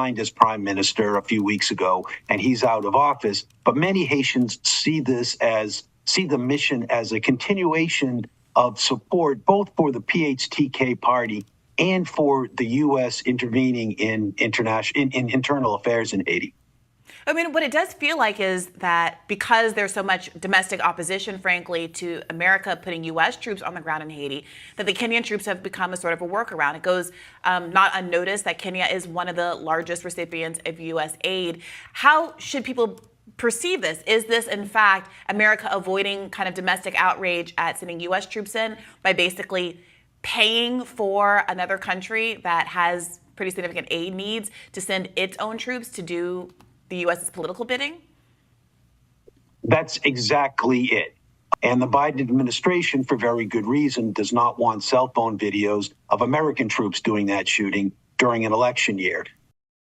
as prime minister a few weeks ago, and he's out of office. But many Haitians see the mission as a continuation of support both for the PHTK party and for the U.S. intervening in internal affairs in Haiti. I mean, what it does feel like is that because there's so much domestic opposition, frankly, to America putting U.S. troops on the ground in Haiti, that the Kenyan troops have become a sort of a workaround. It goes not unnoticed that Kenya is one of the largest recipients of U.S. aid. How should people perceive this? Is this, in fact, America avoiding kind of domestic outrage at sending U.S. troops in by basically paying for another country that has pretty significant aid needs to send its own troops to do the U.S.'s political bidding? That's exactly it. And the Biden administration, for very good reason, does not want cell phone videos of American troops doing that shooting during an election year.